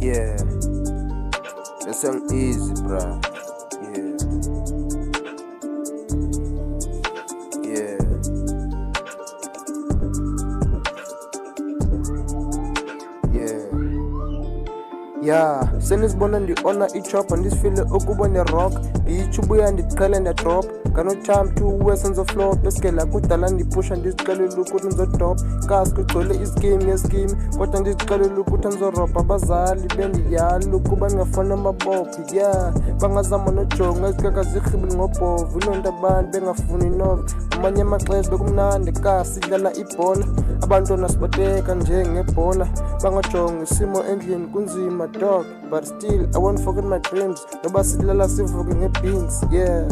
Yeah, the song Eazy, bruh. Yeah, yeah, yeah. Senizibona ndi-ona i-chop andisifile ukuba ne-rock ndiyichubuya ndiqhele nde-drop ngano time to wesenzo flop besikela kudala ndipusha ndizixelela ukuthi ndizodrop kasi kugcwele ischeme ngescheme kodwa ndizixelela ukuthi ndizorobha abazali bendiyala ukuba ndingafana amabophi yeah bangazama nojonga izikaka zirhibile ngobhovu ilonto abantu bengafuni inova amanye amaxesha bekumnandi kasi sidlala ibhola abantwana sibateka njengebhola bangajonga isimo endlini kunzima dog but still I won't forget my dreams noba sidlala sivuke nge-beans yeah